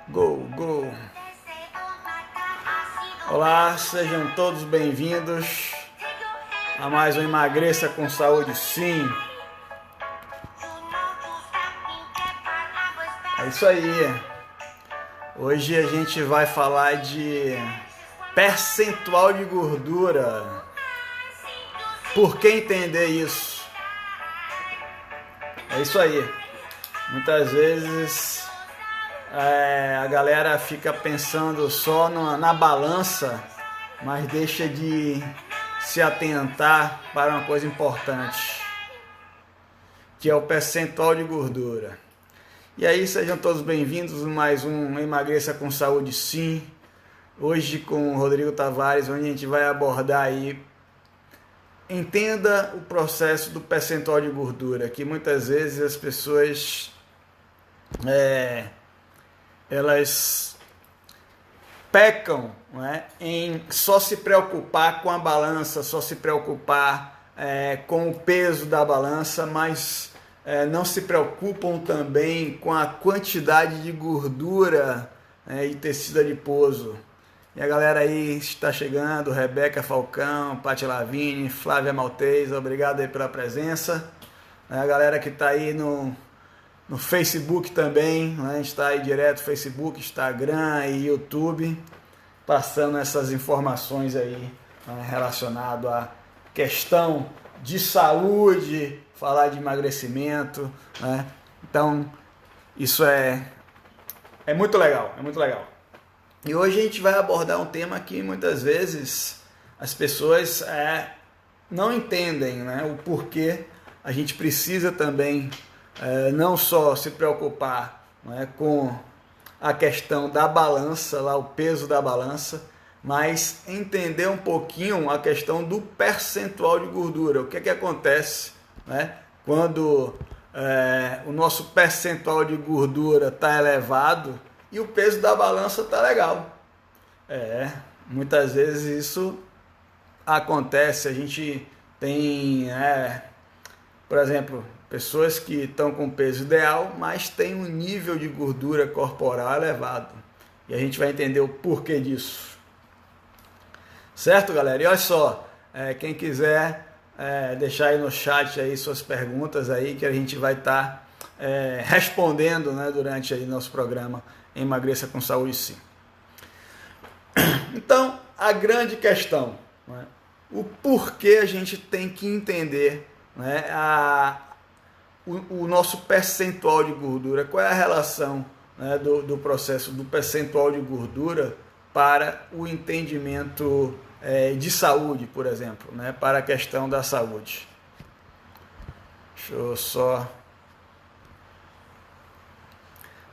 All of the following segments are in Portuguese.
Go, go! Olá, sejam todos bem-vindos a mais um Emagreça com Saúde Sim. É isso aí. Hoje a gente vai falar de percentual de gordura. Por que entender isso? É isso aí. Muitas vezes a galera fica pensando só na balança, mas deixa de se atentar para uma coisa importante, que é o percentual de gordura. E aí, sejam todos bem-vindos a mais um Emagreça com Saúde Sim. Hoje com o Rodrigo Tavares, onde a gente vai abordar aí, entenda o processo do percentual de gordura, que muitas vezes as pessoas elas pecam, né, em só se preocupar com a balança, só se preocupar com o peso da balança, mas não se preocupam também com a quantidade de gordura e tecido adiposo. E a galera aí está chegando, Rebeca Falcão, Paty Lavigne, Flávia Maltez, obrigado aí pela presença. A galera que está aí no Facebook também, né? A gente está aí direto, Facebook, Instagram e YouTube, passando essas informações aí, né, relacionado à questão de saúde, falar de emagrecimento, né? Então, isso é muito legal, é muito legal. E hoje a gente vai abordar um tema que muitas vezes as pessoas não entendem, né, o porquê a gente precisa também não só se preocupar, né, com a questão da balança, lá, o peso da balança, mas entender um pouquinho a questão do percentual de gordura. O que acontece, né, quando o nosso percentual de gordura está elevado e o peso da balança está legal. Muitas vezes isso acontece. A gente tem, por exemplo, pessoas que estão com peso ideal, mas tem um nível de gordura corporal elevado. E a gente vai entender o porquê disso. Certo, galera? E olha só, quem quiser deixar aí no chat aí suas perguntas aí, que a gente vai estar respondendo, né, durante aí nosso programa Emagreça com Saúde Sim. Então, a grande questão, né, o porquê a gente tem que entender, né, o nosso percentual de gordura, qual é a relação, né, do processo do percentual de gordura para o entendimento de saúde, por exemplo, né, para a questão da saúde. Deixa eu só...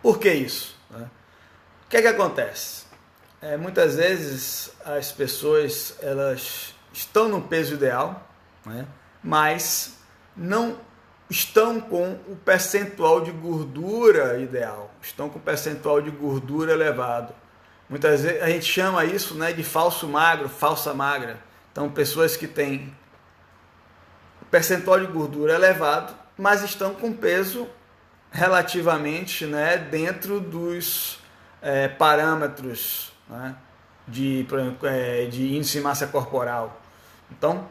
Por que isso? Né? O que acontece? Muitas vezes as pessoas elas estão no peso ideal, né, mas não estão com o percentual de gordura ideal, estão com o percentual de gordura elevado. Muitas vezes a gente chama isso, né, de falso magro, falsa magra. Então, pessoas que têm o percentual de gordura elevado, mas estão com peso relativamente, né, dentro dos parâmetros, né, de índice de massa corporal. Então,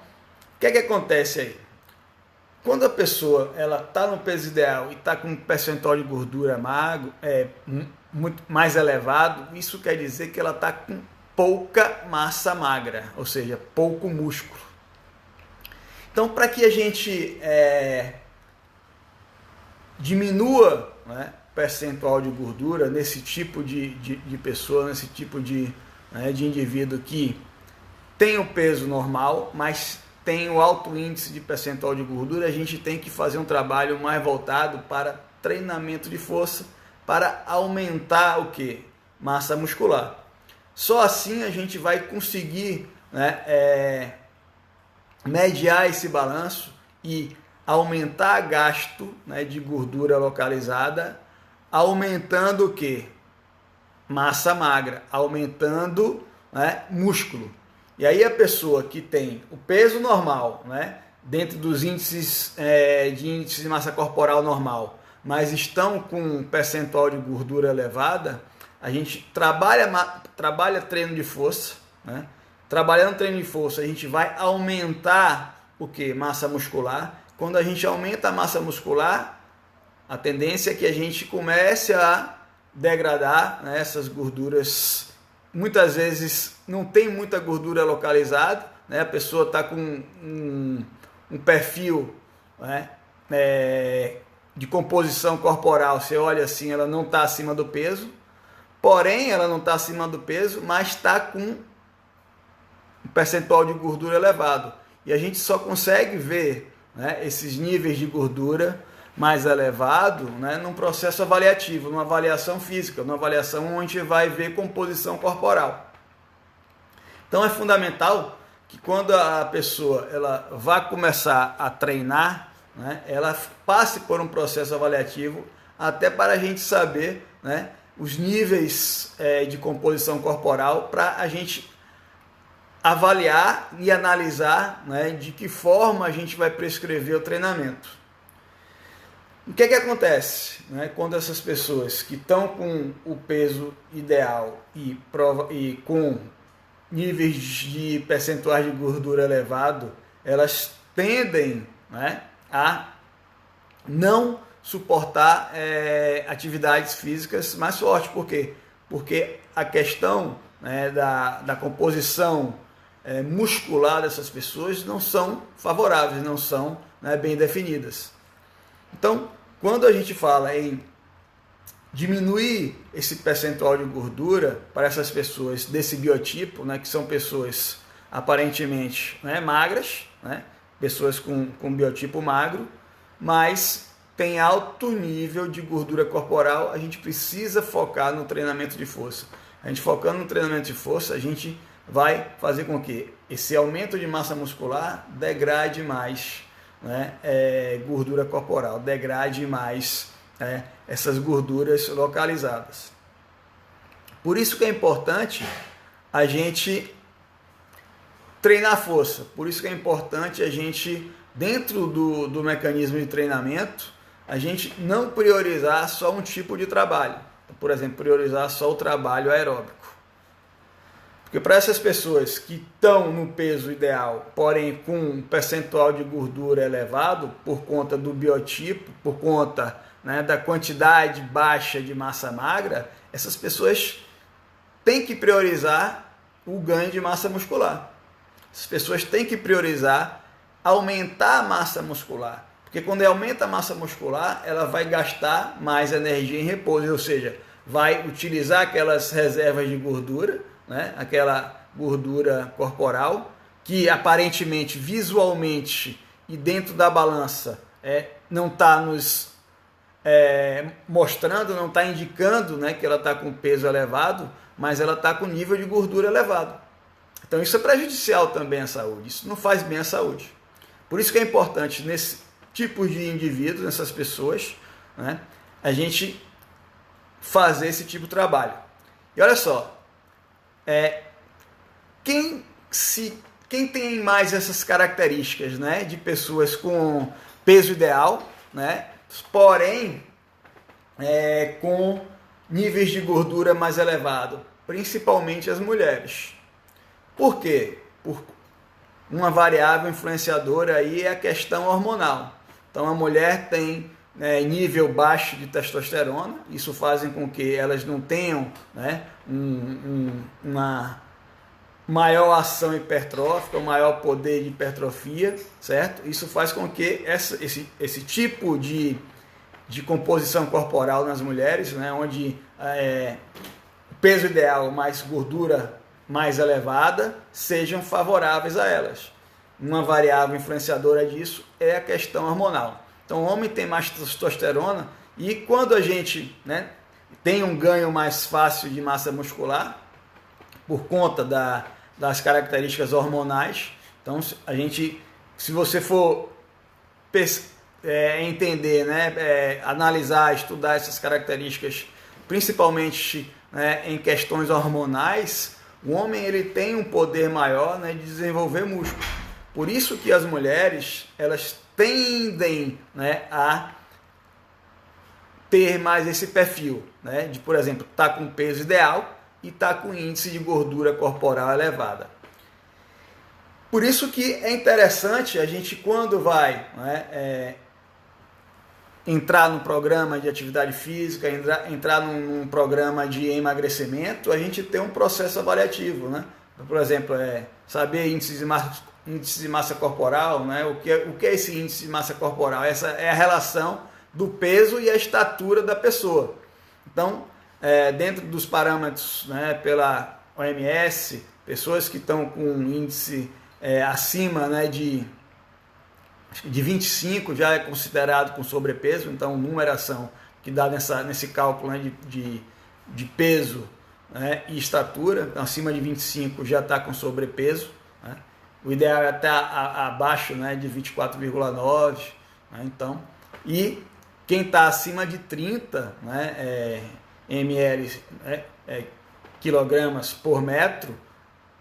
o que acontece aí? Quando a pessoa está no peso ideal e está com um percentual de gordura muito mais elevado, isso quer dizer que ela está com pouca massa magra, ou seja, pouco músculo. Então, para que a gente diminua, né, percentual de gordura nesse tipo de pessoa, nesse tipo de indivíduo que tem o peso normal, mas tem o alto índice de percentual de gordura, a gente tem que fazer um trabalho mais voltado para treinamento de força, para aumentar o quê? Massa muscular. Só assim a gente vai conseguir, né, mediar esse balanço e aumentar gasto, né, de gordura localizada, aumentando o quê? Massa magra, aumentando, né, músculo. E aí a pessoa que tem o peso normal, né, dentro dos índices de massa corporal normal, mas estão com um percentual de gordura elevada, a gente trabalha treino de força, né? Trabalhando treino de força, a gente vai aumentar o que? Massa muscular. Quando a gente aumenta a massa muscular, a tendência é que a gente comece a degradar, né, essas gorduras. Muitas vezes não tem muita gordura localizada, né? A pessoa está com um perfil, né, de composição corporal. Você olha assim, ela não está acima do peso, porém ela não está acima do peso, mas está com um percentual de gordura elevado. E a gente só consegue ver, né, esses níveis de gordura mais elevado, né, num processo avaliativo, numa avaliação física, numa avaliação onde vai ver composição corporal. Então é fundamental que quando a pessoa ela vai começar a treinar, né, ela passe por um processo avaliativo até para a gente saber, né, os níveis de composição corporal, para a gente avaliar e analisar, né, de que forma a gente vai prescrever o treinamento. O que acontece, né, quando essas pessoas que estão com o peso ideal e com níveis de percentuais de gordura elevado, elas tendem, né, a não suportar atividades físicas mais fortes. Por quê? Porque a questão, né, da composição muscular dessas pessoas não são favoráveis, não são, né, bem definidas. Então, quando a gente fala em diminuir esse percentual de gordura para essas pessoas desse biotipo, né, que são pessoas aparentemente, né, magras, né, pessoas com biotipo magro, mas tem alto nível de gordura corporal, a gente precisa focar no treinamento de força. A gente focando no treinamento de força, a gente vai fazer com que esse aumento de massa muscular degrade mais, né, gordura corporal, degrade mais essas gorduras localizadas. Por isso que é importante a gente treinar força, por isso que é importante a gente, dentro do mecanismo de treinamento, a gente não priorizar só um tipo de trabalho. Por exemplo, priorizar só o trabalho aeróbico. Porque para essas pessoas que estão no peso ideal, porém com um percentual de gordura elevado, por conta do biotipo, por conta, né, da quantidade baixa de massa magra, essas pessoas têm que priorizar o ganho de massa muscular. Essas pessoas têm que priorizar aumentar a massa muscular. Porque quando aumenta a massa muscular, ela vai gastar mais energia em repouso, ou seja, vai utilizar aquelas reservas de gordura, né, aquela gordura corporal, que aparentemente, visualmente e dentro da balança não está nos mostrando, não está indicando, né, que ela está com peso elevado, mas ela está com nível de gordura elevado. Então isso é prejudicial também à saúde, isso não faz bem à saúde. Por isso que é importante, nesse tipo de indivíduos, nessas pessoas, né, a gente fazer esse tipo de trabalho. E olha só, quem tem mais essas características, né, de pessoas com peso ideal, né, porém com níveis de gordura mais elevado, principalmente as mulheres. Por quê? Por uma variável influenciadora aí é a questão hormonal. Então a mulher tem nível baixo de testosterona, isso faz com que elas não tenham, né, uma maior ação hipertrófica, um maior poder de hipertrofia, certo? Isso faz com que esse tipo de composição corporal nas mulheres, né, onde o peso ideal mais gordura mais elevada, sejam favoráveis a elas. Uma variável influenciadora disso é a questão hormonal. Então o homem tem mais testosterona e quando a gente, né, tem um ganho mais fácil de massa muscular, por conta das características hormonais, então a gente, se você for entender, né, analisar, estudar essas características, principalmente, né, em questões hormonais, o homem ele tem um poder maior, né, de desenvolver músculo. Por isso que as mulheres elas tendem, né, a ter mais esse perfil, né, de, por exemplo, estar com peso ideal e estar com índice de gordura corporal elevada. Por isso que é interessante a gente, quando vai, né, entrar no programa de atividade física, entrar num programa de emagrecimento, a gente ter um processo avaliativo, né? Por exemplo, saber índice de massa corporal, né? O que é esse índice de massa corporal? Essa é a relação do peso e a estatura da pessoa. Então, dentro dos parâmetros, né, pela OMS, pessoas que estão com índice acima, né, de 25 já é considerado com sobrepeso, então numeração que dá nesse cálculo, né, de peso, né, e estatura, então, acima de 25 já está com sobrepeso, né? O ideal é estar abaixo, né, de 24,9, né? Então, e quem está acima de 30, né, ml, quilogramas por metro,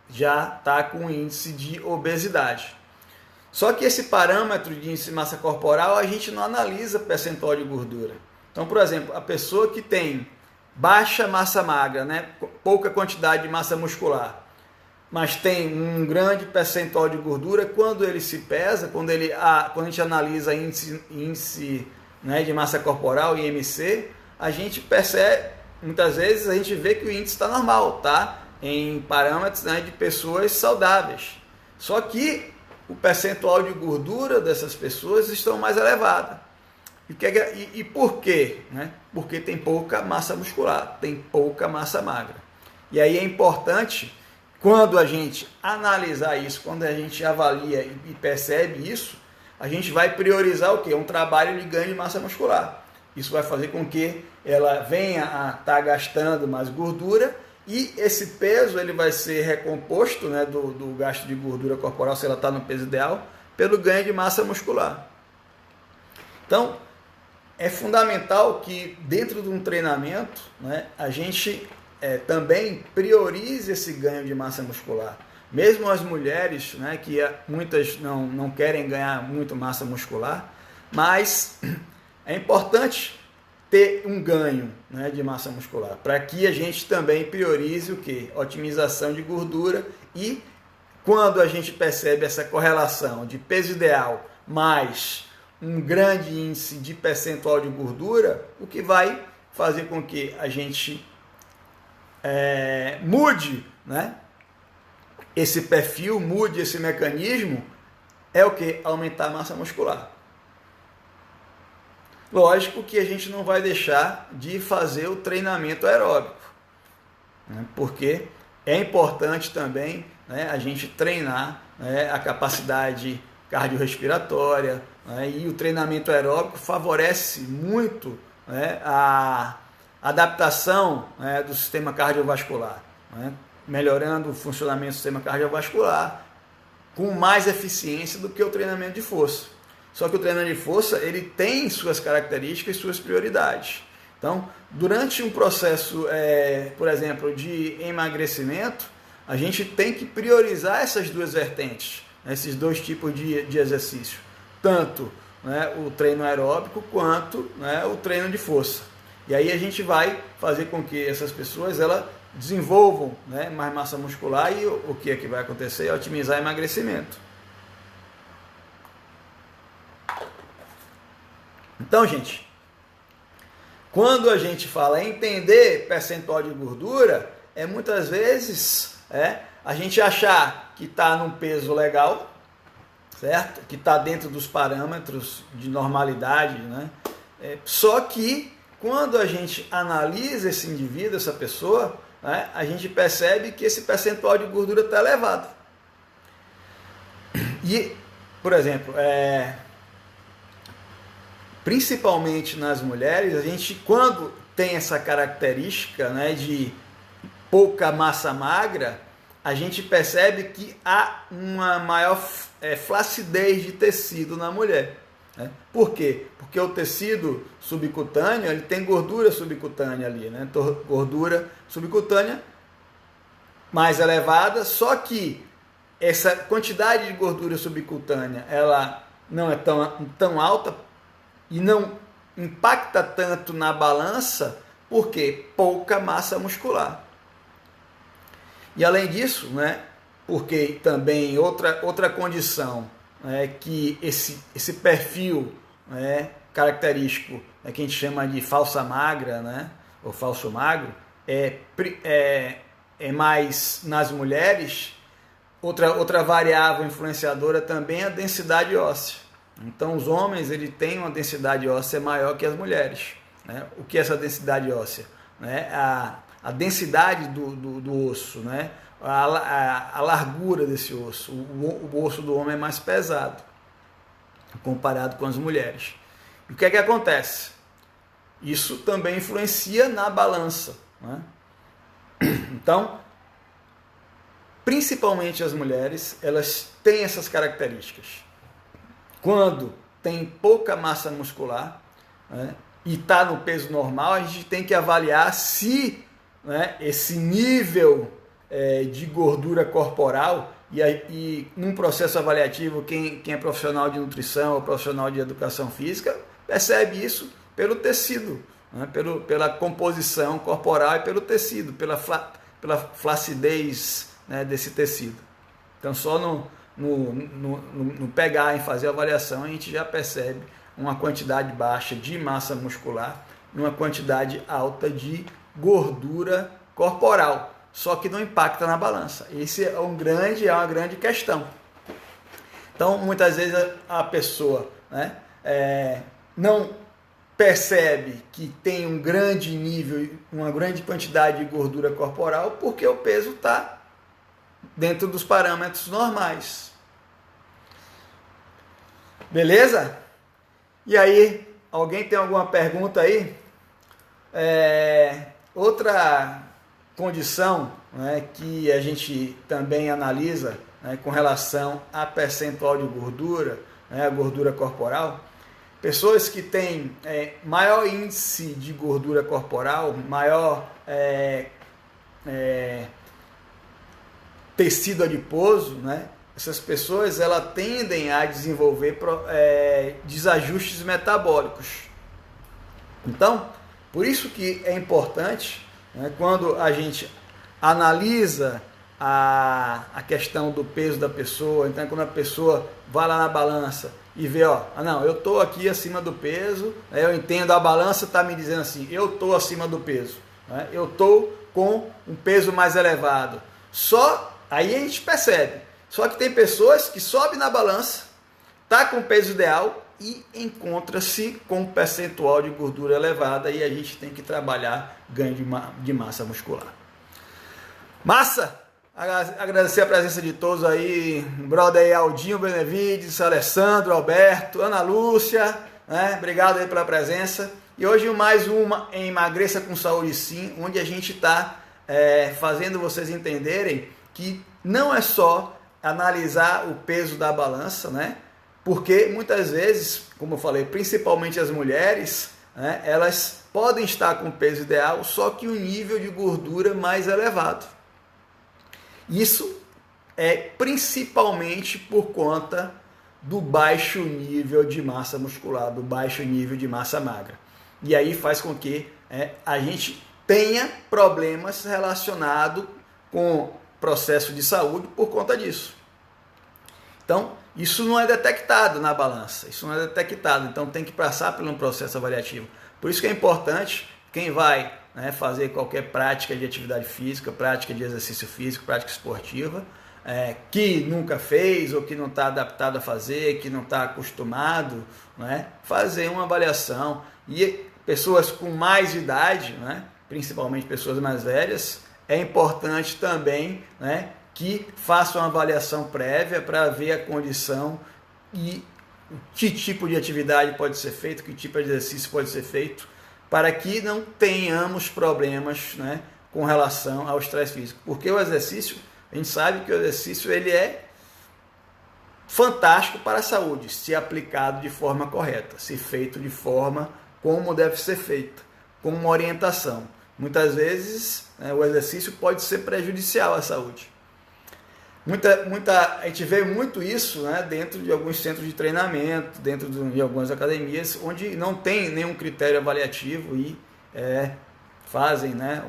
já está com índice de obesidade. Só que esse parâmetro de índice de massa corporal, a gente não analisa percentual de gordura. Então, por exemplo, a pessoa que tem baixa massa magra, né, pouca quantidade de massa muscular, mas tem um grande percentual de gordura, quando ele se pesa, quando a gente analisa índice, né, de massa corporal, IMC, a gente percebe, muitas vezes a gente vê que o índice está normal, tá? Em parâmetros, né, de pessoas saudáveis. Só que o percentual de gordura dessas pessoas estão mais elevado. E por quê? Né? Porque tem pouca massa muscular, tem pouca massa magra. E aí é importante, quando a gente analisar isso, quando a gente avalia e percebe isso, a gente vai priorizar o quê? Um trabalho de ganho de massa muscular. Isso vai fazer com que ela venha a estar gastando mais gordura, e esse peso ele vai ser recomposto, né, do gasto de gordura corporal, se ela está no peso ideal, pelo ganho de massa muscular. Então, é fundamental que dentro de um treinamento, né, a gente também priorize esse ganho de massa muscular. Mesmo as mulheres, né, que muitas não querem ganhar muito massa muscular, mas é importante ter um ganho, né, de massa muscular, para que a gente também priorize o quê? Otimização de gordura. E quando a gente percebe essa correlação de peso ideal mais um grande índice de percentual de gordura, o que vai fazer com que a gente mude, né, esse perfil, mude esse mecanismo, é o que? Aumentar a massa muscular. Lógico que a gente não vai deixar de fazer o treinamento aeróbico, né? Porque é importante também, né, a gente treinar, né, a capacidade cardiorrespiratória, né, e o treinamento aeróbico favorece muito, né, a adaptação, né, do sistema cardiovascular, né, melhorando o funcionamento do sistema cardiovascular com mais eficiência do que o treinamento de força. Só que o treinamento de força, ele tem suas características e suas prioridades. Então, durante um processo, por exemplo, de emagrecimento, a gente tem que priorizar essas duas vertentes, né, esses dois tipos de exercício. Tanto, né, o treino aeróbico quanto, né, o treino de força. E aí a gente vai fazer com que essas pessoas desenvolvam, né, mais massa muscular, e o que é que vai acontecer? É otimizar o emagrecimento. Então, gente, quando a gente fala em entender percentual de gordura, muitas vezes a gente achar que está num peso legal, certo? Que está dentro dos parâmetros de normalidade, né? Só que quando a gente analisa esse indivíduo, essa pessoa, né, a gente percebe que esse percentual de gordura está elevado. E, por exemplo, principalmente nas mulheres, a gente, quando tem essa característica, né, de pouca massa magra, a gente percebe que há uma maior flacidez de tecido na mulher, né? Por quê? Porque o tecido subcutâneo, ele tem gordura subcutânea ali, né? Gordura subcutânea mais elevada, só que essa quantidade de gordura subcutânea, ela não é tão alta e não impacta tanto na balança Por quê? Pouca massa muscular. E além disso, né, porque também outra condição é que esse perfil, né, característico, que a gente chama de falsa magra, né, ou falso magro, é mais nas mulheres. Outra variável influenciadora também é a densidade óssea. Então os homens têm uma densidade óssea maior que as mulheres. Né? O que é essa densidade óssea? Né? A densidade do osso, né? A largura desse osso. O osso do homem é mais pesado comparado com as mulheres. E o que é que acontece? Isso também influencia na balança. Né? Então, principalmente as mulheres, elas têm essas características. Quando tem pouca massa muscular, né, e está no peso normal, a gente tem que avaliar se, né, esse nível de gordura corporal, e num processo avaliativo, quem é profissional de nutrição ou profissional de educação física, percebe isso pelo tecido, né, pela composição corporal e pelo tecido, pela flacidez, né, desse tecido. Então, só no pegar e fazer a avaliação, a gente já percebe uma quantidade baixa de massa muscular e uma quantidade alta de gordura corporal, só que não impacta na balança. Esse é uma grande questão. Então, muitas vezes a pessoa, né, não percebe que tem um grande nível, uma grande quantidade de gordura corporal, porque o peso está dentro dos parâmetros normais. Beleza? E aí, alguém tem alguma pergunta aí? Outra condição, né, que a gente também analisa, né, com relação a percentual de gordura, né, a gordura corporal, pessoas que têm maior índice de gordura corporal, maior tecido adiposo, né? Essas pessoas tendem a desenvolver desajustes metabólicos. Então, por isso que é importante, né, quando a gente analisa a questão do peso da pessoa, então quando a pessoa vai lá na balança e vê, não, eu estou aqui acima do peso, né, eu entendo, a balança está me dizendo assim, eu estou acima do peso, né, eu estou com um peso mais elevado. Aí a gente percebe. Só que tem pessoas que sobem na balança, tá com o peso ideal e encontra-se com um percentual de gordura elevada, e a gente tem que trabalhar ganho de massa muscular. Massa! Agradecer a presença de todos aí, brother aí, Aldinho Benevides, Alessandro, Alberto, Ana Lúcia, né? Obrigado aí pela presença. E hoje mais uma em Emagreça com Saúde Sim, onde a gente está fazendo vocês entenderem que não é só analisar o peso da balança, né? Porque muitas vezes, como eu falei, principalmente as mulheres, né, elas podem estar com o peso ideal, só que o nível de gordura mais elevado. Isso é principalmente por conta do baixo nível de massa muscular, do baixo nível de massa magra. E aí faz com que a gente tenha problemas relacionados com processo de saúde por conta disso. Então, isso não é detectado na balança, isso não é detectado, então tem que passar por um processo avaliativo. Por isso que é importante, quem vai, né, fazer qualquer prática de atividade física, prática de exercício físico, prática esportiva, que nunca fez ou que não está adaptado a fazer, que não está acostumado, né, fazer uma avaliação. E pessoas com mais idade, né, principalmente pessoas mais velhas, é importante também, né, que façam uma avaliação prévia para ver a condição e que tipo de atividade pode ser feito, que tipo de exercício pode ser feito, para que não tenhamos problemas, né, com relação ao estresse físico. Porque o exercício, a gente sabe que o exercício ele é fantástico para a saúde, se aplicado de forma correta, se feito de forma como deve ser feito, com uma orientação. Muitas vezes, né, o exercício pode ser prejudicial à saúde. A gente vê muito isso, né, dentro de alguns centros de treinamento, dentro de algumas academias, onde não tem nenhum critério avaliativo e fazem, né,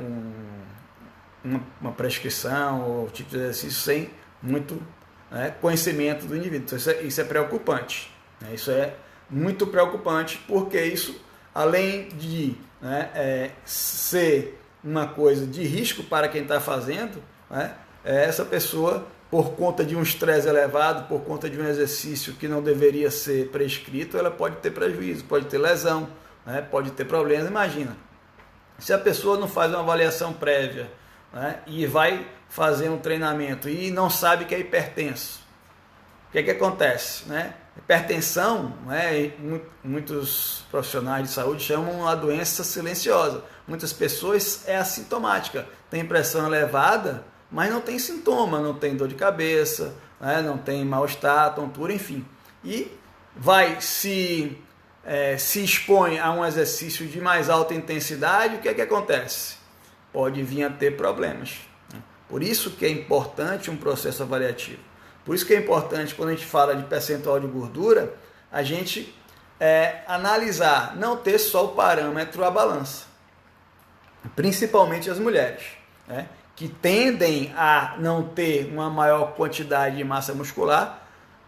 uma prescrição ou tipo de exercício sem muito, né, conhecimento do indivíduo. Então isso é preocupante, né? Isso é muito preocupante, porque isso, além de, né, ser uma coisa de risco para quem está fazendo, né, essa pessoa, por conta de um estresse elevado, por conta de um exercício que não deveria ser prescrito, ela pode ter prejuízo, pode ter lesão, né, pode ter problemas. Imagina, se a pessoa não faz uma avaliação prévia, né, e vai fazer um treinamento e não sabe que é hipertenso, o que acontece, né? Hipertensão, né, muitos profissionais de saúde chamam a doença silenciosa. Muitas pessoas é assintomática, tem pressão elevada, mas não tem sintoma, não tem dor de cabeça, né, não tem mal-estar, tontura, enfim. E vai se expõe a um exercício de mais alta intensidade, o que acontece? Pode vir a ter problemas. Por isso que é importante um processo avaliativo. Por isso que é importante, quando a gente fala de percentual de gordura, a gente analisar, não ter só o parâmetro a balança. Principalmente as mulheres, né, que tendem a não ter uma maior quantidade de massa muscular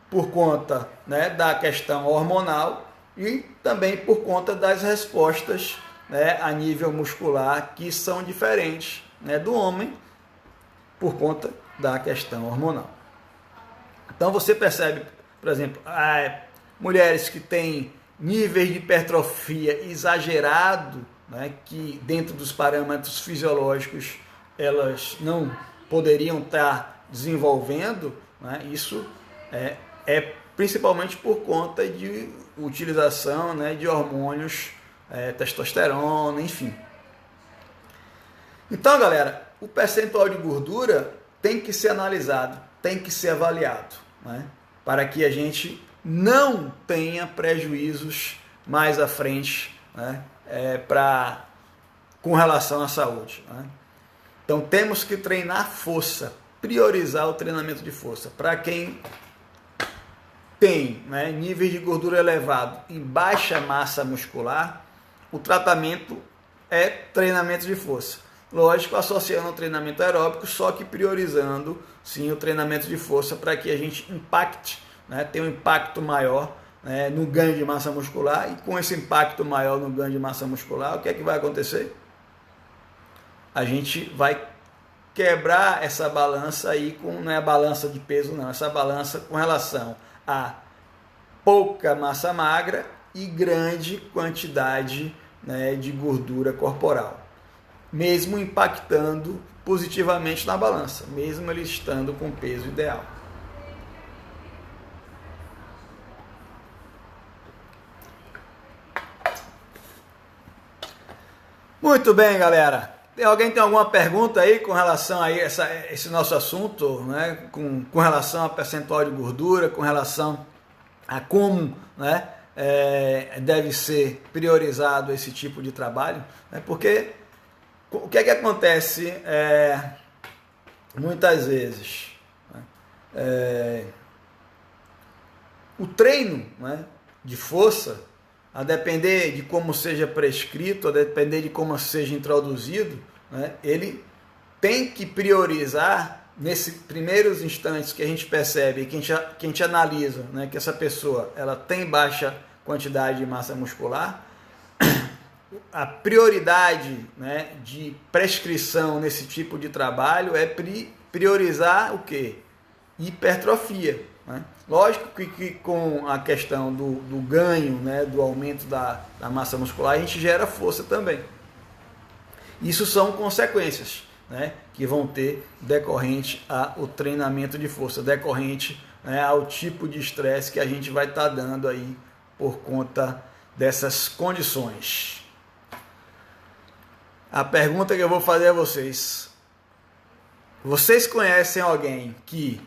por conta, né, da questão hormonal e também por conta das respostas, né, a nível muscular que são diferentes, né, do homem por conta da questão hormonal. Então você percebe, por exemplo, mulheres que têm níveis de hipertrofia exagerado, né, que dentro dos parâmetros fisiológicos elas não poderiam estar desenvolvendo, né, isso é principalmente por conta de utilização, né, de hormônios, testosterona, enfim. Então, galera, o percentual de gordura tem que ser analisado, tem que ser avaliado, né, para que a gente não tenha prejuízos mais à frente, né, com relação à saúde, né. Então temos que treinar força, priorizar o treinamento de força. Para quem tem, né, níveis de gordura elevado em baixa massa muscular, o tratamento é treinamento de força. Lógico, associando ao treinamento aeróbico, só que priorizando sim o treinamento de força para que a gente impacte, né, tenha um impacto maior, né, no ganho de massa muscular. E com esse impacto maior no ganho de massa muscular, o que é que vai acontecer? A gente vai quebrar essa balança aí, não é a balança de peso não, essa balança com relação a pouca massa magra e grande quantidade, né, de gordura corporal, mesmo impactando positivamente na balança, mesmo ele estando com peso ideal. Muito bem, galera. Alguém tem alguma pergunta aí com relação a esse nosso assunto, né? Com relação a percentual de gordura, com relação a como, né, deve ser priorizado esse tipo de trabalho, né? Porque o que é que acontece muitas vezes? Né? O treino, né, de força, a depender de como seja prescrito, a depender de como seja introduzido, né, ele tem que priorizar, nesses primeiros instantes que a gente percebe, que a gente analisa, né, que essa pessoa ela tem baixa quantidade de massa muscular, a prioridade, né, de prescrição nesse tipo de trabalho é priorizar o quê? Hipertrofia. Né? Lógico que com a questão do ganho, né, do aumento da massa muscular, a gente gera força também. Isso são consequências, né, que vão ter decorrente ao treinamento de força, decorrente, né, ao tipo de estresse que a gente vai estar dando aí por conta dessas condições. A pergunta que eu vou fazer a vocês: vocês conhecem alguém que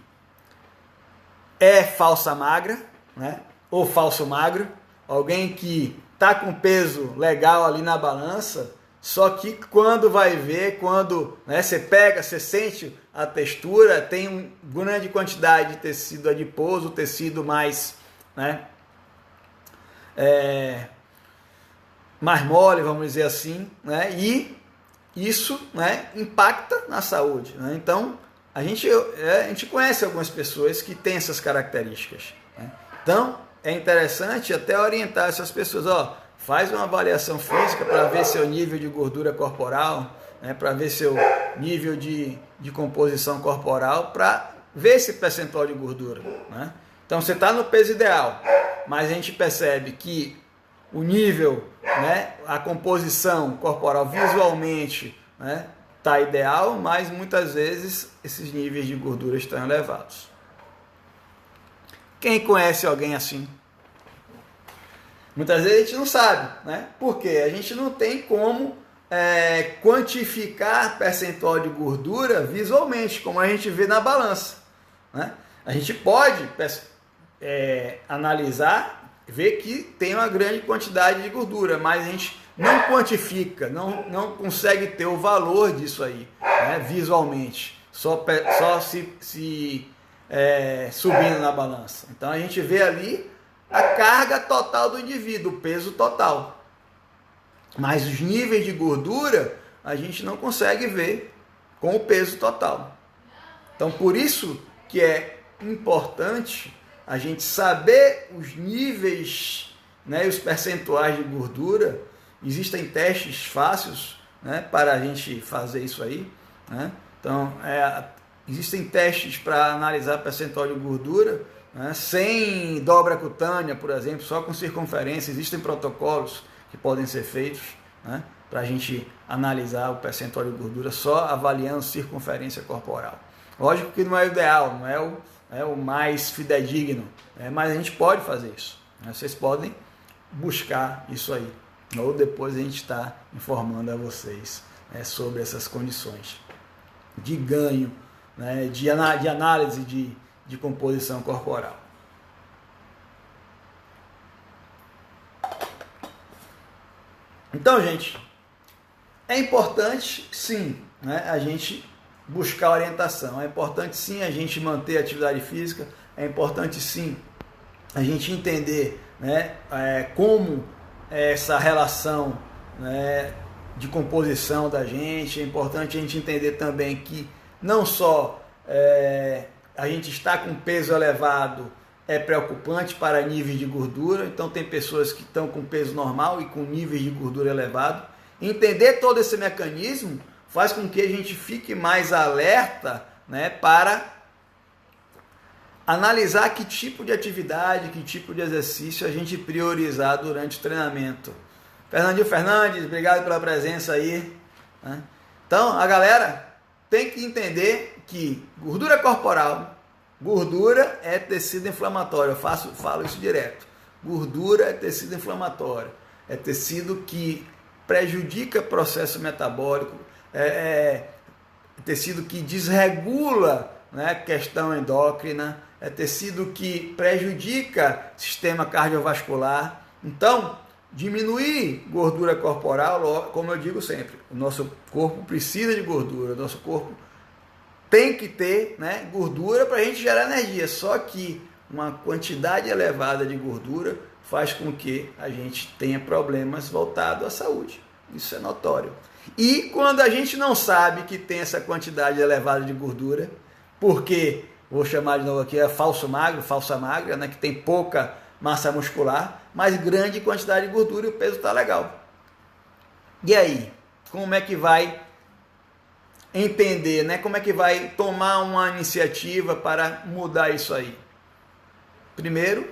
é falsa magra, né, ou falso magro? Alguém que está com peso legal ali na balança, só que quando vai ver, quando, né, você pega, você sente a textura, tem uma grande quantidade de tecido adiposo, tecido mais, né, mais mole, vamos dizer assim, né, e isso, né, impacta na saúde, né? Então, a gente conhece algumas pessoas que têm essas características, né? Então, é interessante até orientar essas pessoas, ó, faz uma avaliação física para ver seu nível de gordura corporal, né, para ver seu nível de composição corporal, para ver esse percentual de gordura, né? Então, você está no peso ideal, mas a gente percebe que o nível, né, a composição corporal visualmente, né, está ideal, mas muitas vezes esses níveis de gordura estão elevados. Quem conhece alguém assim? Muitas vezes a gente não sabe, né? Por quê? A gente não tem como quantificar percentual de gordura visualmente, como a gente vê na balança, né? A gente pode analisar, ver que tem uma grande quantidade de gordura, mas a gente não quantifica, não consegue ter o valor disso aí, né, visualmente, só se subindo na balança. Então a gente vê ali a carga total do indivíduo, o peso total. Mas os níveis de gordura a gente não consegue ver com o peso total. Então por isso que é importante a gente saber os níveis, né, os percentuais de gordura. Existem testes fáceis, né, para a gente fazer isso aí, né? Então, existem testes para analisar percentual de gordura, né, sem dobra cutânea, por exemplo, só com circunferência. Existem protocolos que podem ser feitos, né, para a gente analisar o percentual de gordura só avaliando circunferência corporal. Lógico que não é o ideal, não é o mais fidedigno, mas a gente pode fazer isso, né? Vocês podem buscar isso aí, ou depois a gente está informando a vocês, né, sobre essas condições de ganho, né, de análise de composição corporal. Então, gente, é importante sim, né, a gente buscar orientação, é importante sim a gente manter a atividade física, é importante sim a gente entender, né, como essa relação, né, de composição da gente. É importante a gente entender também que não só a gente está com peso elevado é preocupante para níveis de gordura, então tem pessoas que estão com peso normal e com níveis de gordura elevado. Entender todo esse mecanismo faz com que a gente fique mais alerta, né, para analisar que tipo de atividade, que tipo de exercício a gente priorizar durante o treinamento. Fernandinho Fernandes, obrigado pela presença aí, né? Então, a galera tem que entender que gordura corporal, gordura é tecido inflamatório. Eu falo isso direto. Gordura é tecido inflamatório. É tecido que prejudica o processo metabólico, tecido que desregula, né, questão endócrina, é tecido que prejudica o sistema cardiovascular. Então, diminuir gordura corporal, como eu digo sempre, o nosso corpo precisa de gordura, o nosso corpo tem que ter, né, gordura para a gente gerar energia, só que uma quantidade elevada de gordura faz com que a gente tenha problemas voltados à saúde. Isso é notório. E quando a gente não sabe que tem essa quantidade elevada de gordura, porque, vou chamar de novo aqui, é falsa magra, né, que tem pouca massa muscular, mas grande quantidade de gordura e o peso está legal. E aí, como é que vai entender, né? Como é que vai tomar uma iniciativa para mudar isso aí? Primeiro,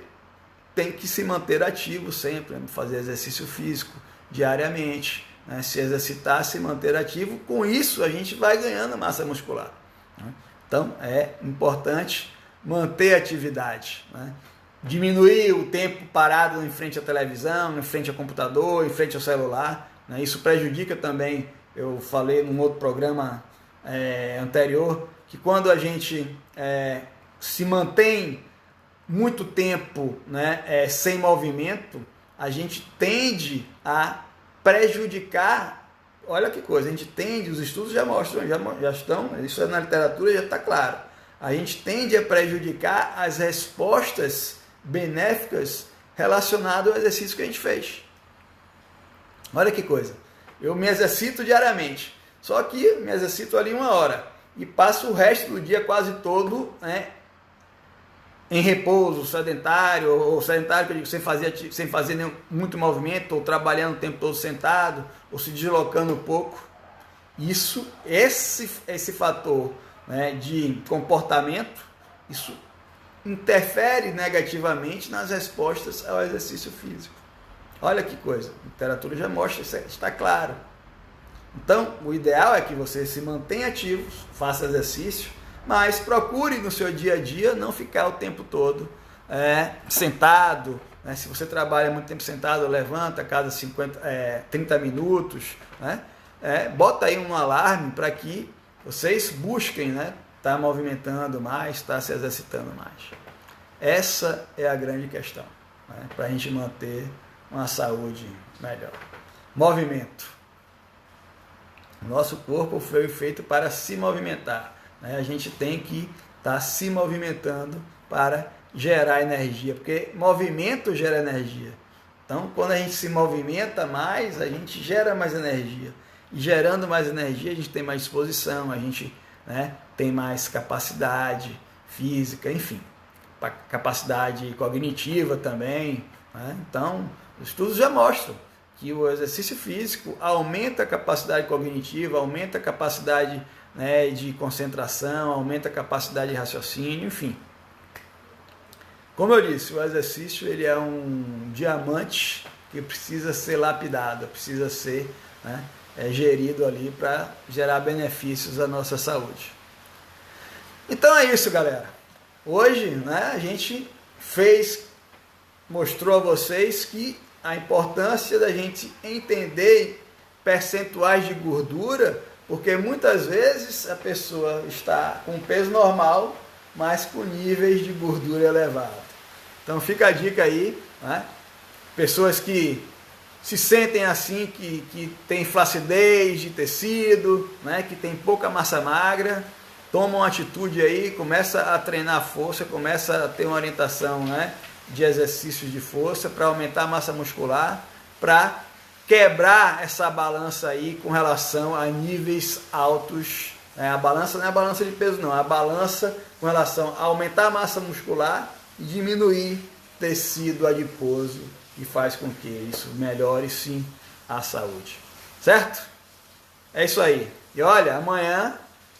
tem que se manter ativo sempre, né? Fazer exercício físico diariamente, né? Se exercitar, se manter ativo. Com isso, a gente vai ganhando massa muscular, né? Então, é importante manter a atividade, né? Diminuir o tempo parado em frente à televisão, em frente ao computador, em frente ao celular, né? Isso prejudica também. Eu falei num outro programa anterior que quando a gente se mantém muito tempo, né, sem movimento, a gente tende a prejudicar. Olha que coisa, a gente tende, os estudos já mostram, já estão, isso na literatura já está claro, a gente tende a prejudicar as respostas benéficas relacionadas ao exercício que a gente fez. Olha que coisa, eu me exercito diariamente, Só que me exercito ali 1 hora e passo o resto do dia quase todo, né, em repouso, sedentário, ou sedentário que eu digo, sem fazer muito movimento, ou trabalhando o tempo todo sentado, ou se deslocando um pouco. Esse fator, né, de comportamento, isso interfere negativamente nas respostas ao exercício físico. Olha que coisa, a literatura já mostra, isso está claro. Então, o ideal é que você se mantenha ativo, faça exercício, mas procure no seu dia a dia não ficar o tempo todo sentado. Né? Se você trabalha muito tempo sentado, levanta a cada 30 minutos. Né? Bota aí um alarme para que vocês busquem, né, estar movimentando mais, estar se exercitando mais. Essa é a grande questão, né, para a gente manter uma saúde melhor. Movimento. Nosso corpo foi feito para se movimentar. Né? A gente tem que estar se movimentando para gerar energia, porque movimento gera energia. Então, quando a gente se movimenta mais, a gente gera mais energia. E gerando mais energia, a gente tem mais disposição, a gente, né, tem mais capacidade física, enfim, capacidade cognitiva também. Né? Então, os estudos já mostram que o exercício físico aumenta a capacidade cognitiva, aumenta a capacidade, né, de concentração, aumenta a capacidade de raciocínio, enfim. Como eu disse, o exercício ele é um diamante que precisa ser lapidado, precisa ser, né, gerido ali para gerar benefícios à nossa saúde. Então é isso, galera. Hoje, né, a gente mostrou a vocês que a importância da gente entender percentuais de gordura, porque muitas vezes a pessoa está com peso normal, mas com níveis de gordura elevados. Então fica a dica aí, né? Pessoas que se sentem assim, que tem flacidez de tecido, né? Que tem pouca massa magra, tomam atitude aí, começa a treinar força, começa a ter uma orientação, né, de exercícios de força para aumentar a massa muscular, para quebrar essa balança aí com relação a níveis altos. A balança não é a balança de peso não, é a balança com relação a aumentar a massa muscular e diminuir tecido adiposo, que faz com que isso melhore sim a saúde. Certo? É isso aí. E olha, amanhã,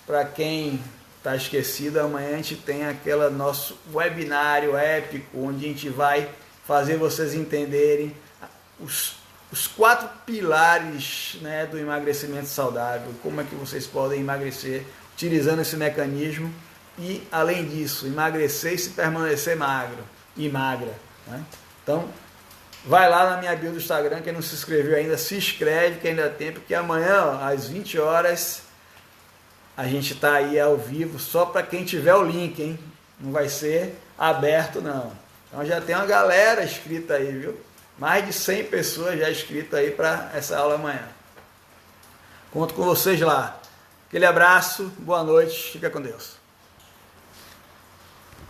para quem está esquecido, amanhã a gente tem aquele nosso webinário épico, onde a gente vai fazer vocês entenderem os 4 pilares, né, do emagrecimento saudável, como é que vocês podem emagrecer utilizando esse mecanismo e, além disso, emagrecer e se permanecer magro e magra. Né? Então, vai lá na minha bio do Instagram, quem não se inscreveu ainda, se inscreve, que ainda tem, porque amanhã, ó, às 20 horas, a gente está aí ao vivo, só para quem tiver o link, hein? Não vai ser aberto, não. Então já tem uma galera inscrita aí, viu? Mais de 100 pessoas já inscritas aí para essa aula amanhã. Conto com vocês lá. Aquele abraço, boa noite, fica com Deus.